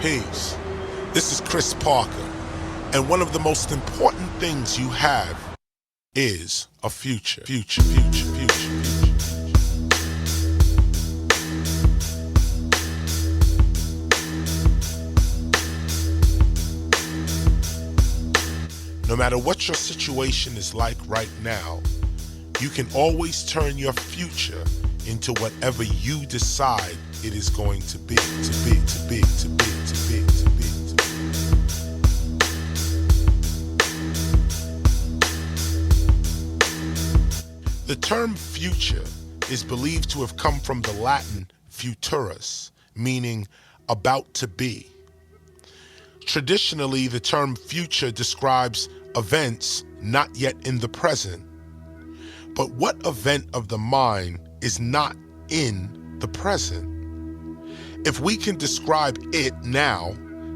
Peace. This is Chris Parker, and one of the most important things you have is a future. Future. No matter what your situation is like right now, you can always turn your future into whatever you decide it is going to be. The term future is believed to have come from the Latin futurus, meaning about to be. Traditionally, the term future describes events not yet in the present. But what event of the mind is not in the present? If we can describe it now,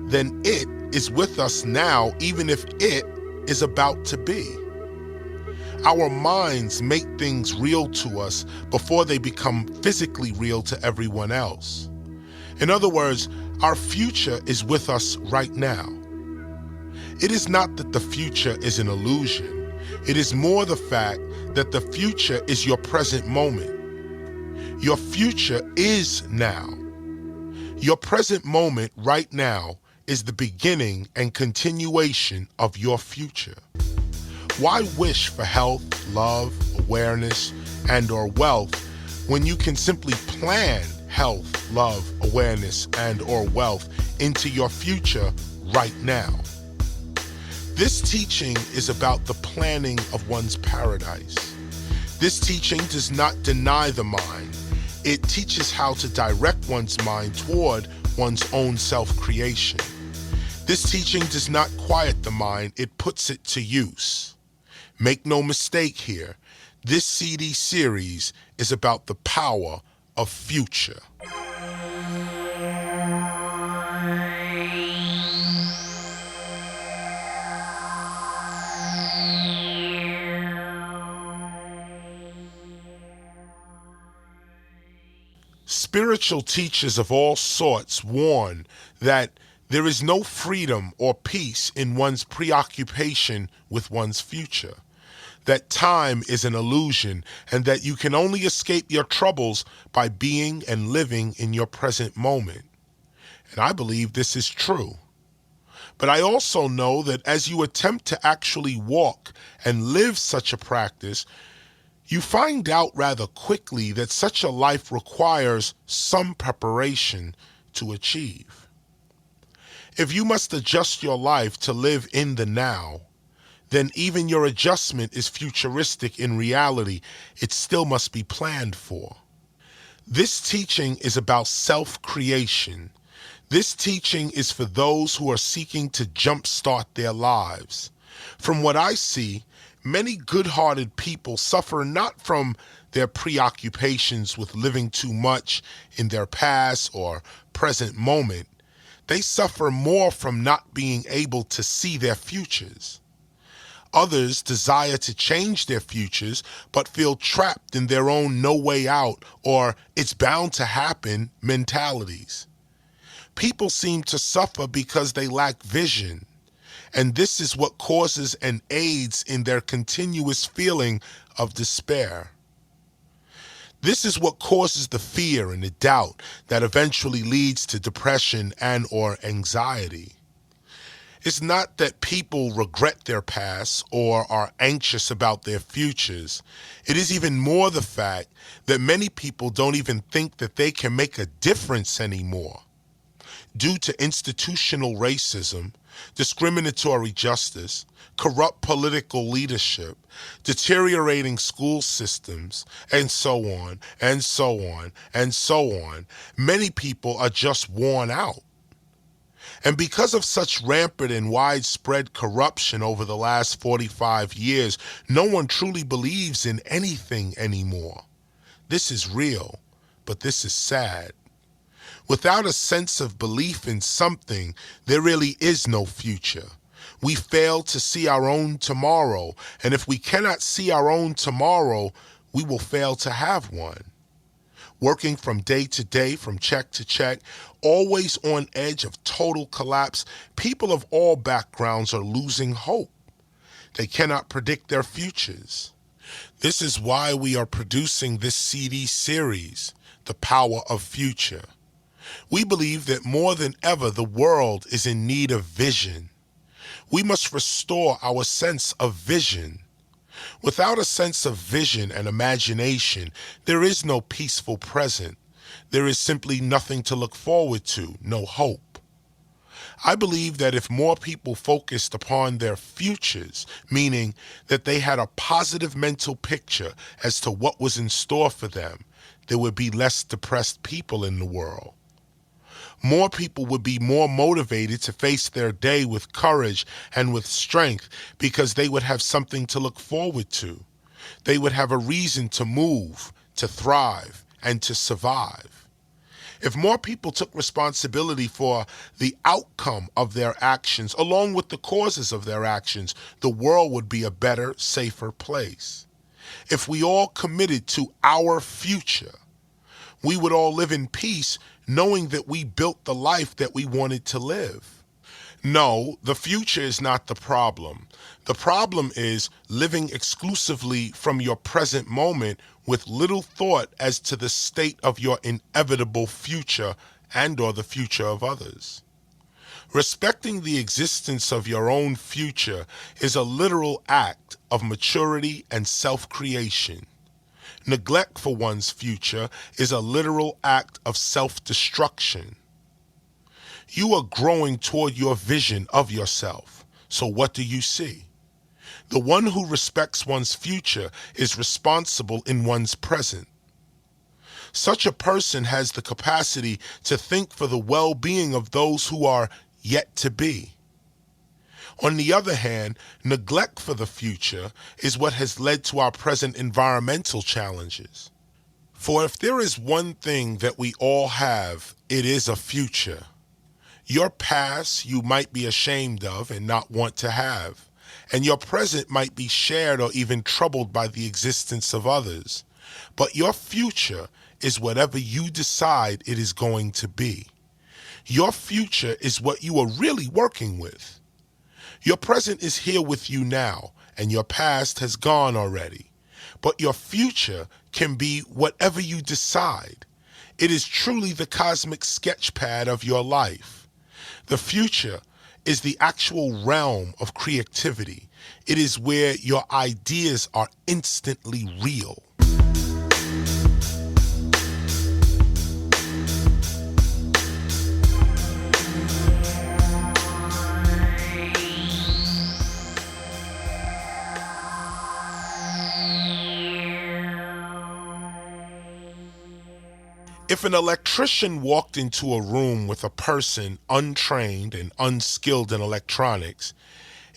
then it is with us now, even if it is about to be. Our minds make things real to us before they become physically real to everyone else. In other words, our future is with us right now. It is not that the future is an illusion. It is more the fact that the future is your present moment. Your future is now. Your present moment right now is the beginning and continuation of your future. Why wish for health, love, awareness, and/or wealth when you can simply plan health, love, awareness, and/or wealth into your future right now? This teaching is about the planning of one's paradise. This teaching does not deny the mind. It teaches how to direct one's mind toward one's own self-creation. This teaching does not quiet the mind, it puts it to use. Make no mistake here, this CD series is about the power of future. Spiritual teachers of all sorts warn that there is no freedom or peace in one's preoccupation with one's future, that time is an illusion, and that you can only escape your troubles by being and living in your present moment. And I believe this is true. But I also know that as you attempt to actually walk and live such a practice, you find out rather quickly that such a life requires some preparation to achieve. If you must adjust your life to live in the now, then even your adjustment is futuristic in reality. It still must be planned for. This teaching is about self-creation. This teaching is for those who are seeking to jumpstart their lives. From what I see, many good-hearted people suffer not from their preoccupations with living too much in their past or present moment. They suffer more from not being able to see their futures. Others desire to change their futures but feel trapped in their own no way out or it's bound to happen mentalities. People seem to suffer because they lack vision. And this is what causes and aids in their continuous feeling of despair. This is what causes the fear and the doubt that eventually leads to depression and/or anxiety. It's not that people regret their past or are anxious about their futures. It is even more the fact that many people don't even think that they can make a difference anymore. Due to institutional racism, discriminatory justice, corrupt political leadership, deteriorating school systems, and so on, and so on, and so on, many people are just worn out. And because of such rampant and widespread corruption over the last 45 years, no one truly believes in anything anymore. This is real, but this is sad. Without a sense of belief in something, there really is no future. We fail to see our own tomorrow, and if we cannot see our own tomorrow, we will fail to have one. working from day to day, from check to check, always on edge of total collapse, people of all backgrounds are losing hope. They cannot predict their futures. This is why we are producing this CD series, The Power of Future. We believe that more than ever, the world is in need of vision. We must restore our sense of vision. Without a sense of vision and imagination, there is no peaceful present. There is simply nothing to look forward to, no hope. I believe that if more people focused upon their futures, meaning that they had a positive mental picture as to what was in store for them, there would be less depressed people in the world. More people would be more motivated to face their day with courage and with strength because they would have something to look forward to. They would have a reason to move, to thrive, and to survive. If more people took responsibility for the outcome of their actions, along with the causes of their actions, the world would be a better, safer place. If we all committed to our future, we would all live in peace, knowing that we built the life that we wanted to live. No, the future is not the problem. The problem is living exclusively from your present moment with little thought as to the state of your inevitable future and/or the future of others. Respecting the existence of your own future is a literal act of maturity and self-creation. Neglect for one's future is a literal act of self-destruction. You are growing toward your vision of yourself. So what do you see? The one who respects one's future is responsible in one's present. Such a person has the capacity to think for the well-being of those who are yet to be. On the other hand, neglect for the future is what has led to our present environmental challenges. For if there is one thing that we all have, it is a future. Your past you might be ashamed of and not want to have, and your present might be shared or even troubled by the existence of others. But your future is whatever you decide it is going to be. Your future is what you are really working with. Your present is here with you now, and your past has gone already. But your future can be whatever you decide. It is truly the cosmic sketchpad of your life. The future is the actual realm of creativity. It is where your ideas are instantly real. If an electrician walked into a room with a person untrained and unskilled in electronics,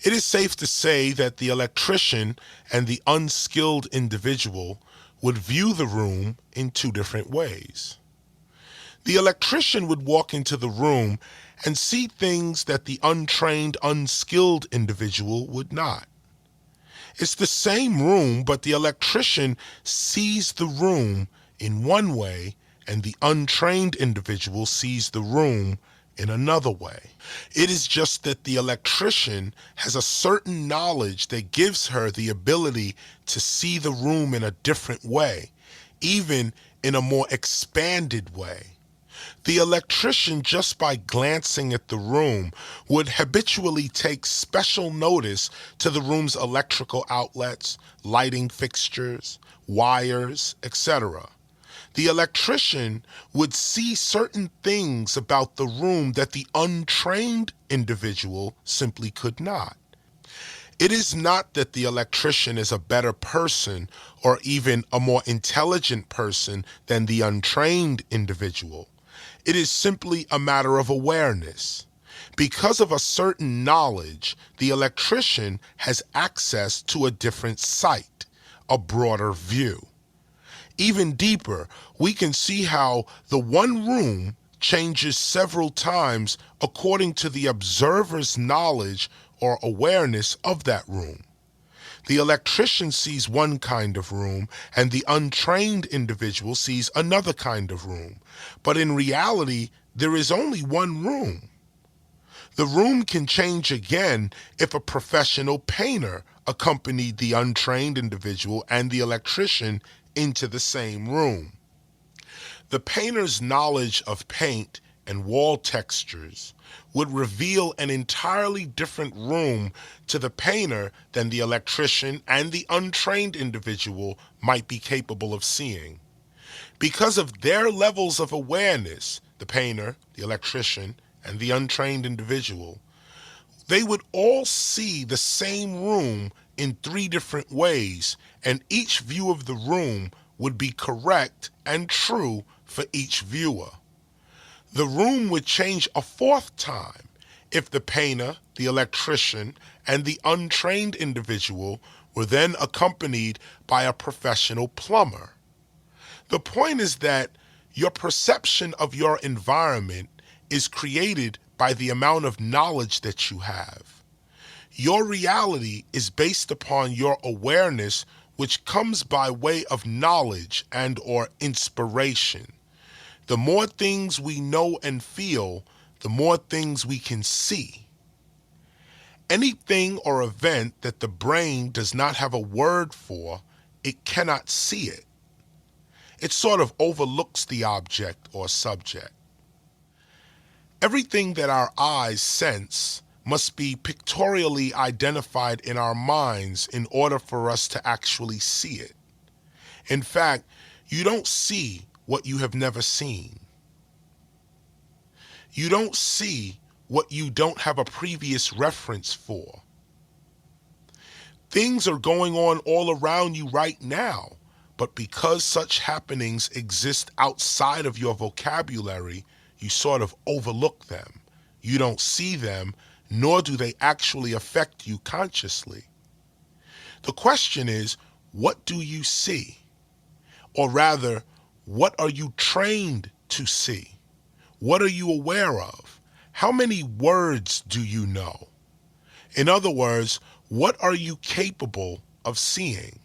it is safe to say that the electrician and the unskilled individual would view the room in two different ways. The electrician would walk into the room and see things that the untrained, unskilled individual would not. It's the same room, but the electrician sees the room in one way and the untrained individual sees the room in another way. It is just that the electrician has a certain knowledge that gives her the ability to see the room in a different way, even in a more expanded way. The electrician, just by glancing at the room, would habitually take special notice to the room's electrical outlets, lighting fixtures, wires, etc. The electrician would see certain things about the room that the untrained individual simply could not. It is not that the electrician is a better person or even a more intelligent person than the untrained individual. It is simply a matter of awareness. Because of a certain knowledge, the electrician has access to a different sight, a broader view. Even deeper, we can see how the one room changes several times according to the observer's knowledge or awareness of that room. The electrician sees one kind of room, and the untrained individual sees another kind of room. But in reality, there is only one room. The room can change again if a professional painter accompanied the untrained individual and the electrician into the same room. The painter's knowledge of paint and wall textures would reveal an entirely different room to the painter than the electrician and the untrained individual might be capable of seeing. Because of their levels of awareness, the painter, the electrician, and the untrained individual, they would all see the same room in three different ways, and each view of the room would be correct and true for each viewer. The room would change a fourth time if the painter, the electrician, and the untrained individual were then accompanied by a professional plumber. The point is that your perception of your environment is created by the amount of knowledge that you have. Your reality is based upon your awareness, which comes by way of knowledge and/or inspiration. The more things we know and feel, the more things we can see. Anything or event that the brain does not have a word for, it cannot see it. It sort of overlooks the object or subject. Everything that our eyes sense must be pictorially identified in our minds in order for us to actually see it. In fact, you don't see what you have never seen. You don't see what you don't have a previous reference for. Things are going on all around you right now, but because such happenings exist outside of your vocabulary, you sort of overlook them. You don't see them, nor do they actually affect you consciously. The question is, what do you see? Or rather, what are you trained to see? What are you aware of? How many words do you know? In other words, what are you capable of seeing?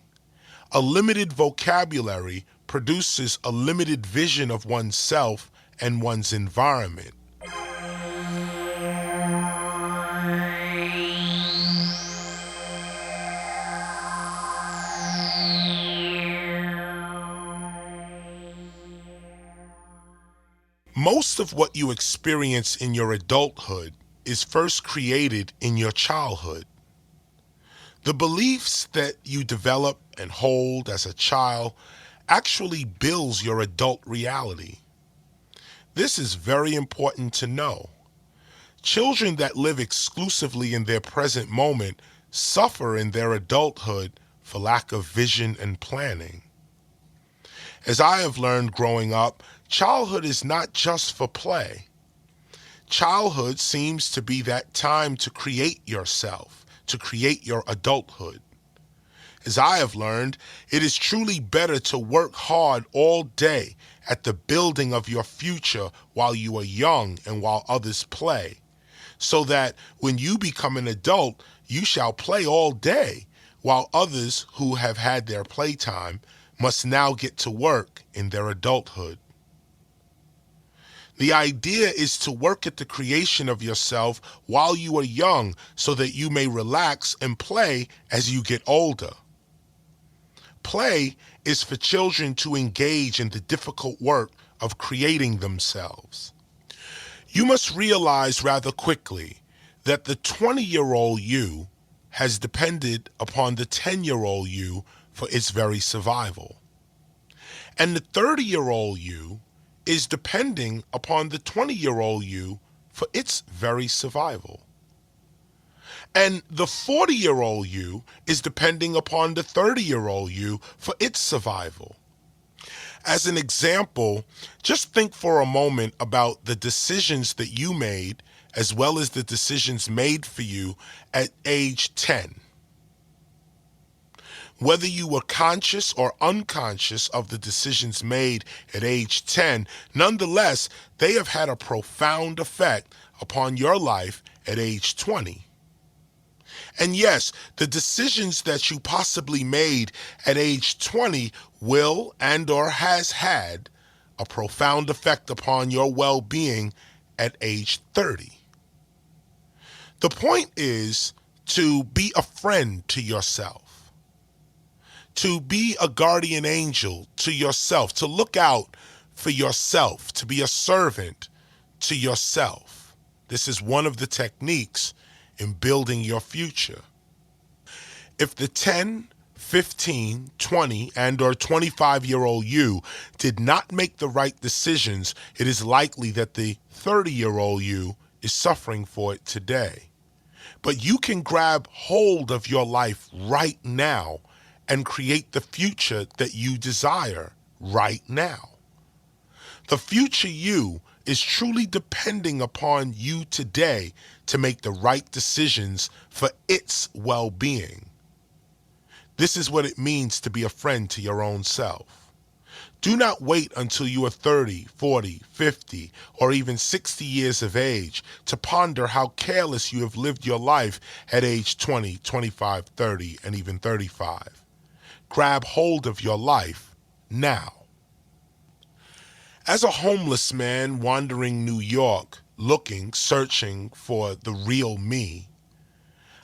A limited vocabulary produces a limited vision of oneself and one's environment. Most of what you experience in your adulthood is first created in your childhood. The beliefs that you develop and hold as a child actually builds your adult reality. This is very important to know. Children that live exclusively in their present moment suffer in their adulthood for lack of vision and planning. As I have learned growing up, childhood is not just for play. Childhood seems to be that time to create yourself, to create your adulthood. As I have learned, it is truly better to work hard all day at the building of your future while you are young and while others play, so that when you become an adult, you shall play all day, while others who have had their playtime must now get to work in their adulthood. The idea is to work at the creation of yourself while you are young so that you may relax and play as you get older. Play is for children to engage in the difficult work of creating themselves. You must realize rather quickly that the 20-year-old you has depended upon the 10-year-old you for its very survival. And the 30-year-old you is depending upon the 20-year-old you for its very survival. And the 40-year-old you is depending upon the 30-year-old you for its survival. As an example, just think for a moment about the decisions that you made as well as the decisions made for you at age 10. Whether you were conscious or unconscious of the decisions made at age 10, nonetheless, they have had a profound effect upon your life at age 20. And yes, the decisions that you possibly made at age 20 will and or has had a profound effect upon your well-being at age 30. The point is to be a friend to yourself, to be a guardian angel to yourself, to look out for yourself, to be a servant to yourself. This is one of the techniques in building your future. If the 10, 15, 20, and or 25-year-old you did not make the right decisions, it is likely that the 30-year-old you is suffering for it today. But you can grab hold of your life right now and create the future that you desire right now. The future you is truly depending upon you today to make the right decisions for its well-being. This is what it means to be a friend to your own self. Do not wait until you are 30, 40, 50, or even 60 years of age to ponder how careless you have lived your life at age 20, 25, 30, and even 35. Grab hold of your life now. As a homeless man wandering New York, searching for the real me,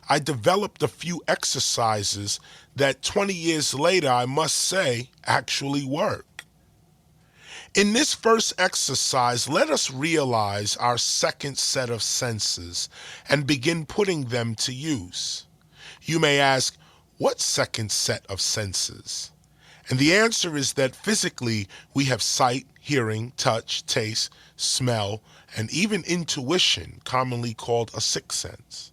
I developed a few exercises that 20 years later, I must say, actually work. In this first exercise, let us realize our second set of senses and begin putting them to use. You may ask, what second set of senses? And the answer is that physically we have sight, hearing, touch, taste, smell, and even intuition, commonly called a sixth sense,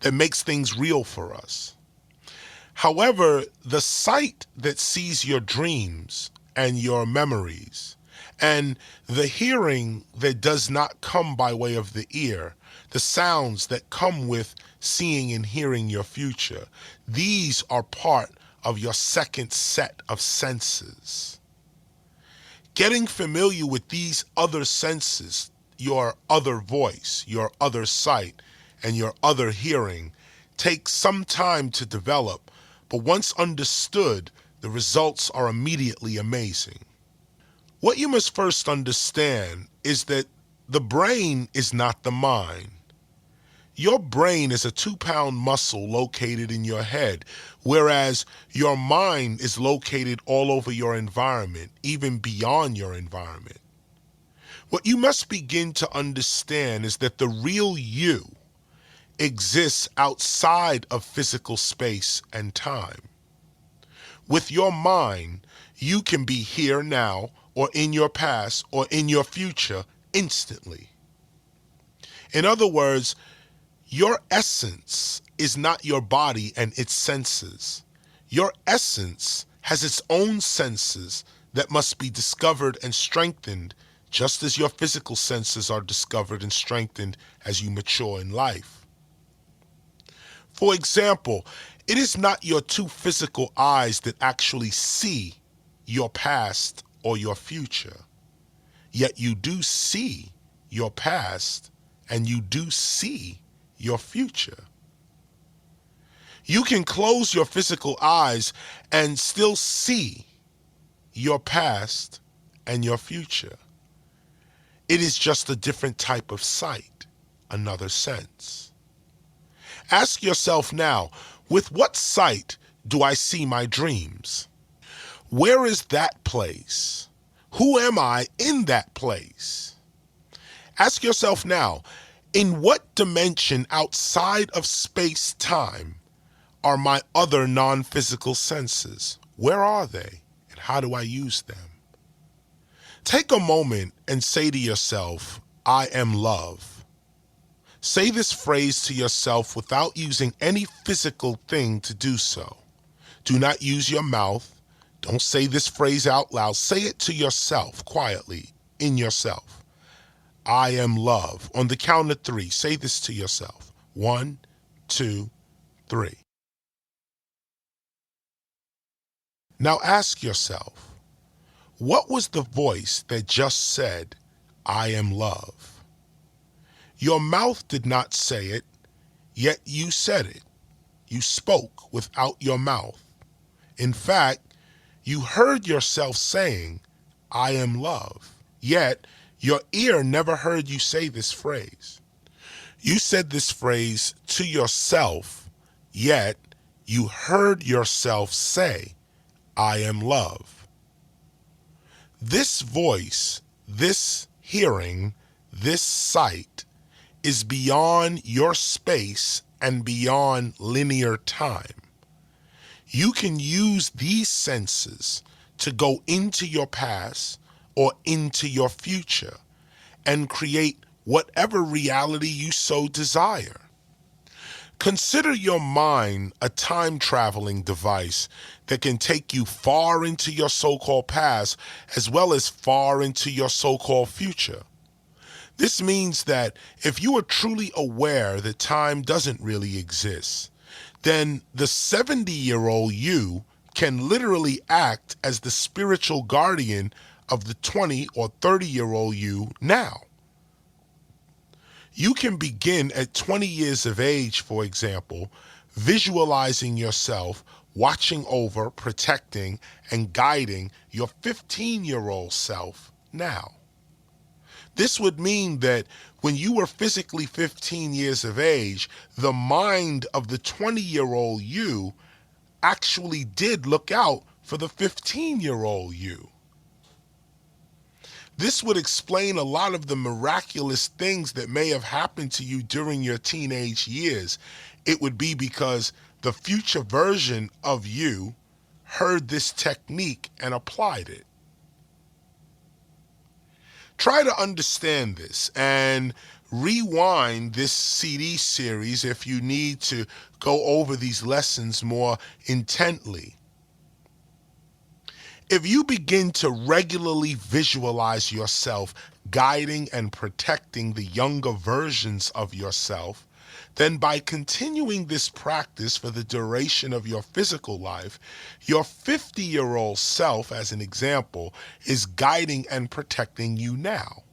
that makes things real for us. However, the sight that sees your dreams and your memories, and the hearing that does not come by way of the ear, the sounds that come with seeing and hearing your future, these are part of your second set of senses. Getting familiar with these other senses, your other voice, your other sight, and your other hearing, takes some time to develop, but once understood, the results are immediately amazing. What you must first understand is that the brain is not the mind. Your brain is a 2-pound muscle located in your head, whereas your mind is located all over your environment, even beyond your environment. What you must begin to understand is that the real you exists outside of physical space and time. With your mind, you can be here now, or in your past, or in your future instantly. In other words, your essence is not your body and its senses. Your essence has its own senses that must be discovered and strengthened, just as your physical senses are discovered and strengthened as you mature in life. For example, it is not your two physical eyes that actually see your past or your future, yet you do see your past and you do see your future. You can close your physical eyes and still see your past and your future. It is just a different type of sight, another sense. Ask yourself now, with what sight do I see my dreams? Where is that place? Who am I in that place? Ask yourself now, in what dimension outside of space-time are my other non-physical senses? Where are they, and how do I use them? Take a moment and say to yourself, I am love. Say this phrase to yourself without using any physical thing to do so. Do not use your mouth. Don't say this phrase out loud. Say it to yourself quietly, in yourself. I am love. On the count of 3, say this to yourself. 1, 2, 3. Now ask yourself, what was the voice that just said, I am love? Your mouth did not say it, yet you said it. you spoke without your mouth. In fact, you heard yourself saying, I am love. Yet, your ear never heard you say this phrase. You said this phrase to yourself, yet you heard yourself say, I am love. This voice, this hearing, this sight is beyond your space and beyond linear time. You can use these senses to go into your past or into your future and create whatever reality you so desire. Consider your mind a time-traveling device that can take you far into your so-called past as well as far into your so-called future. This means that if you are truly aware that time doesn't really exist, then the 70-year-old you can literally act as the spiritual guardian of the 20 or 30-year-old you now. You can begin at 20 years of age, for example, visualizing yourself watching over, protecting, and guiding your 15-year-old self now. This would mean that when you were physically 15 years of age, the mind of the 20-year-old you actually did look out for the 15-year-old you. This would explain a lot of the miraculous things that may have happened to you during your teenage years. It would be because the future version of you heard this technique and applied it. Try to understand this and rewind this CD series if you need to go over these lessons more intently. If you begin to regularly visualize yourself guiding and protecting the younger versions of yourself, then by continuing this practice for the duration of your physical life, your 50-year-old self, as an example, is guiding and protecting you now.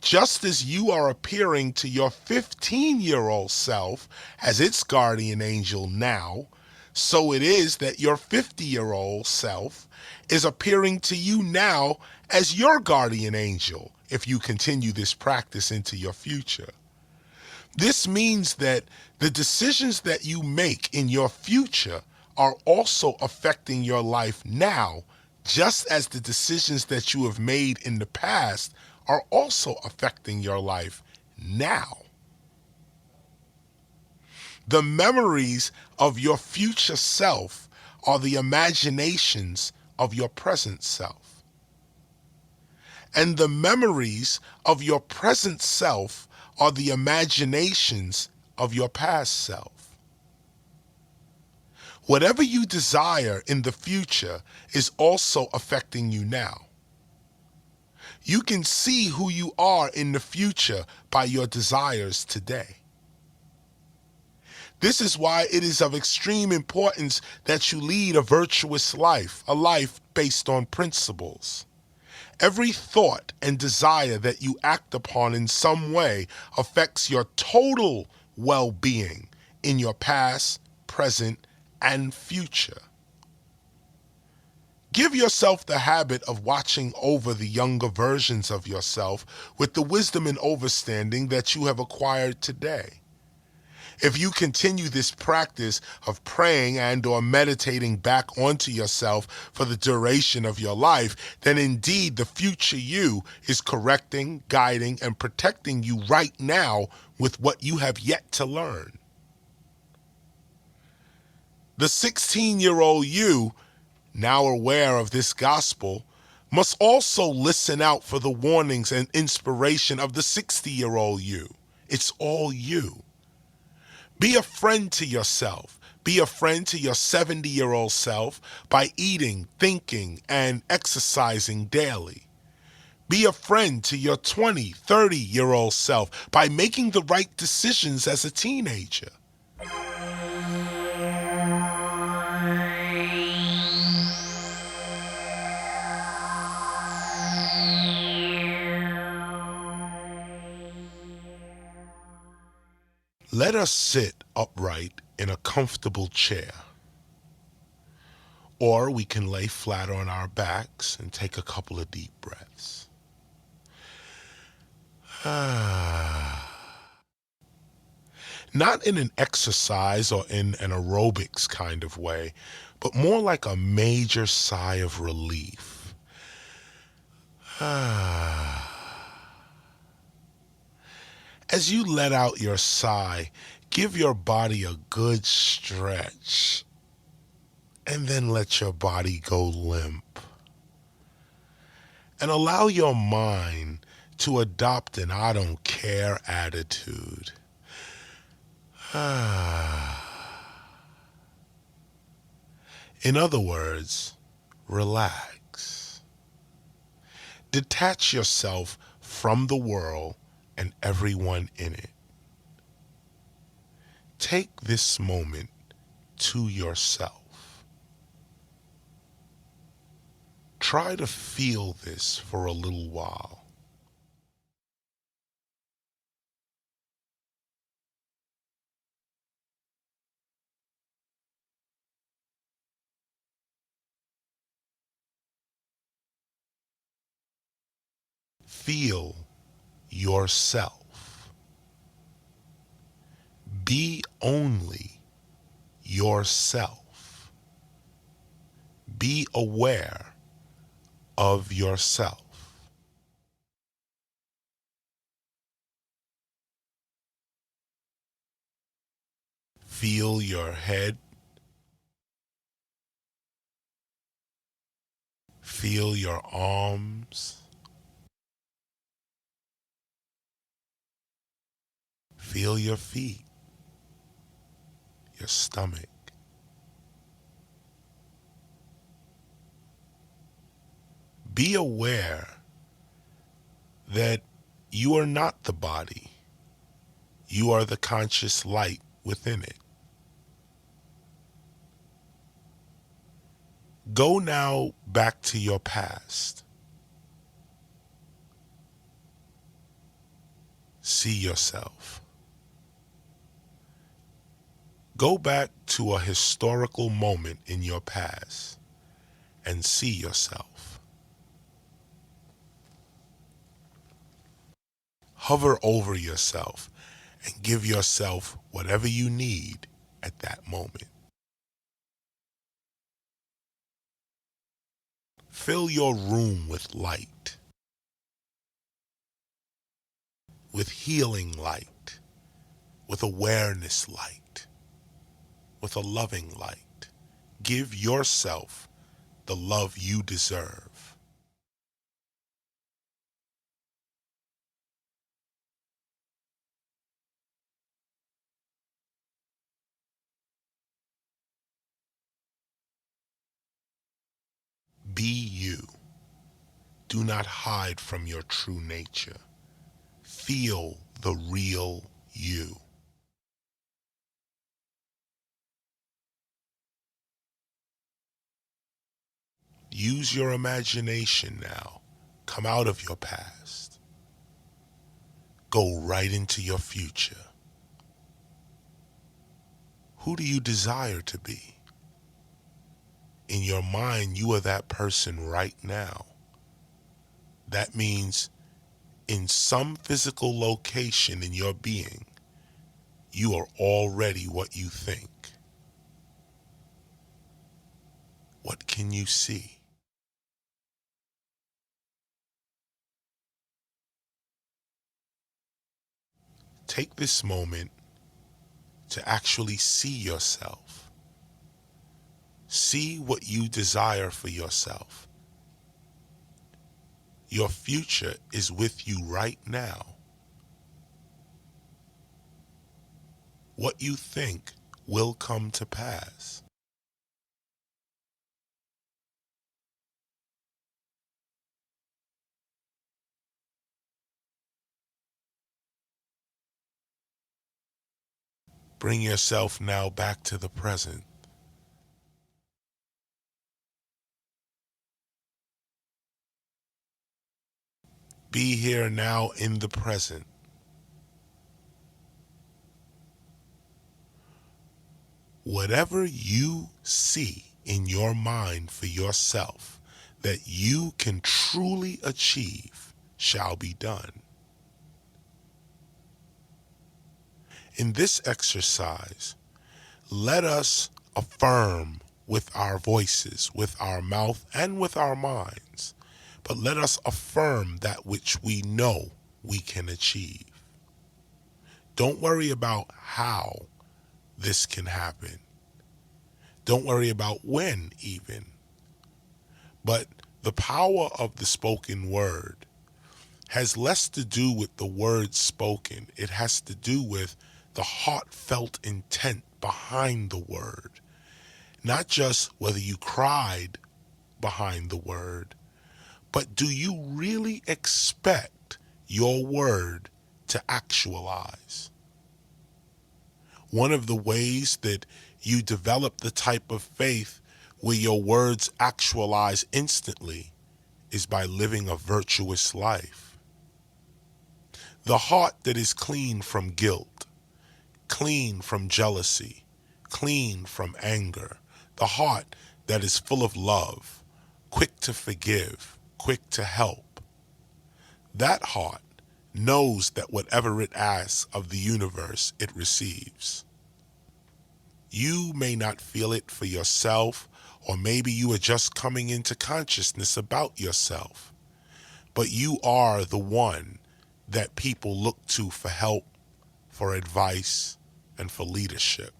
Just as you are appearing to your 15-year-old self as its guardian angel now, so it is that your 50-year-old self is appearing to you now as your guardian angel if you continue this practice into your future. This means that the decisions that you make in your future are also affecting your life now, just as the decisions that you have made in the past are also affecting your life now. The memories of your future self are the imaginations of your present self. And the memories of your present self are the imaginations of your past self. Whatever you desire in the future is also affecting you now. You can see who you are in the future by your desires today. This is why it is of extreme importance that you lead a virtuous life, a life based on principles. Every thought and desire that you act upon in some way affects your total well-being in your past, present, and future. Give yourself the habit of watching over the younger versions of yourself with the wisdom and understanding that you have acquired today. If you continue this practice of praying and or meditating back onto yourself for the duration of your life, then indeed the future you is correcting, guiding, and protecting you right now with what you have yet to learn. The 16-year-old you, now aware of this gospel, must also listen out for the warnings and inspiration of the 60-year-old you. It's all you. Be a friend to yourself. Be a friend to your 70-year-old self by eating, thinking, and exercising daily. Be a friend to your 20, 30-year-old self by making the right decisions as a teenager. Let us sit upright in a comfortable chair. Or we can lay flat on our backs and take a couple of deep breaths. Not in an exercise or in an aerobics kind of way, but more like a major sigh of relief. As you let out your sigh, give your body a good stretch and then let your body go limp. And allow your mind to adopt an I don't care attitude. In other words, relax. Detach yourself from the world and everyone in it. Take this moment to yourself. Try to feel this for a little while. Feel yourself. Be only yourself. Be aware of yourself. Feel your head. Feel your arms. Feel your feet, your stomach. Be aware that you are not the body. You are the conscious light within it. Go now back to your past. See yourself. Go back to a historical moment in your past and see yourself. Hover over yourself and give yourself whatever you need at that moment. Fill your room with light, with healing light, with awareness light, with a loving light. Give yourself the love you deserve. Be you. Do not hide from your true nature. Feel the real you. Use your imagination now. Come out of your past. Go right into your future. Who do you desire to be? In your mind, you are that person right now. That means in some physical location in your being, you are already what you think. What can you see? Take this moment to actually see yourself. See what you desire for yourself. Your future is with you right now. What you think will come to pass. Bring yourself now back to the present. Be here now in the present. Whatever you see in your mind for yourself that you can truly achieve shall be done. In this exercise, let us affirm with our voices, with our mouth, and with our minds, but let us affirm that which we know we can achieve. Don't worry about how this can happen. Don't worry about when even. But the power of the spoken word has less to do with the words spoken. It has to do with the heartfelt intent behind the word. Not just whether you cried behind the word, but do you really expect your word to actualize? One of the ways that you develop the type of faith where your words actualize instantly is by living a virtuous life. The heart that is clean from guilt, clean from jealousy, clean from anger, the heart that is full of love, quick to forgive, quick to help, that heart knows that whatever it asks of the universe, it receives. You may not feel it for yourself, or maybe you are just coming into consciousness about yourself, but you are the one that people look to for help, for advice, and for leadership.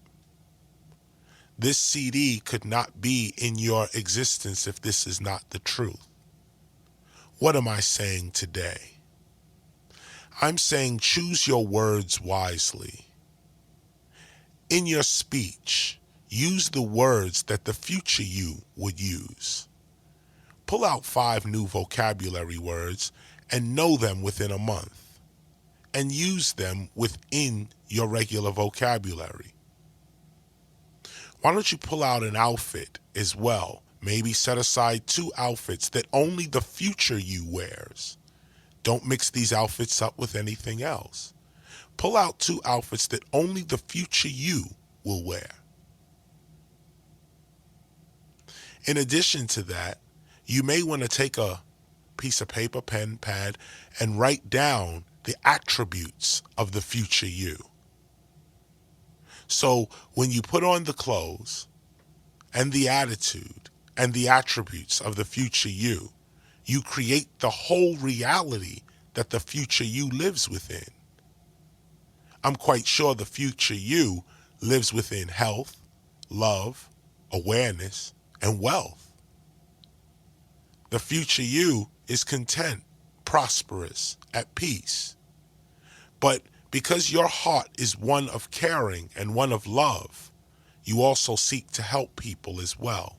This CD could not be in your existence if this is not the truth. What am I saying today? I'm saying choose your words wisely. In your speech, use the words that the future you would use. Pull out 5 new vocabulary words and know them within a month, and use them within your regular vocabulary. Why don't you pull out an outfit as well? Maybe set aside 2 outfits that only the future you wears. Don't mix these outfits up with anything else. Pull out 2 outfits that only the future you will wear. In addition to that, you may want to take a piece of paper, pen, pad, and write down the attributes of the future you. So when you put on the clothes and the attitude and the attributes of the future you, you create the whole reality that the future you lives within. I'm quite sure the future you lives within health, love, awareness, and wealth. The future you is content, prosperous, at peace. But because your heart is one of caring and one of love, you also seek to help people as well.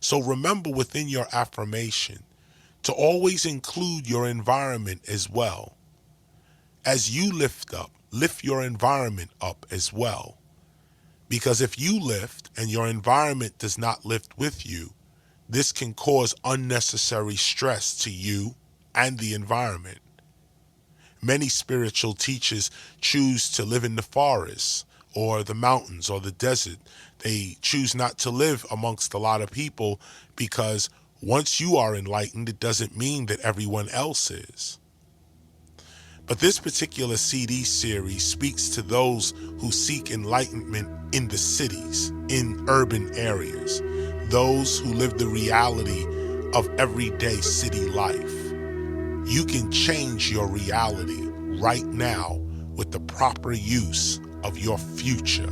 So remember within your affirmation to always include your environment as well. As you lift up, lift your environment up as well. Because if you lift and your environment does not lift with you, this can cause unnecessary stress to you and the environment. Many spiritual teachers choose to live in the forest or the mountains or the desert. They choose not to live amongst a lot of people because once you are enlightened, it doesn't mean that everyone else is. But this particular CD series speaks to those who seek enlightenment in the cities, in urban areas, those who live the reality of everyday city life. You can change your reality right now with the proper use of your future.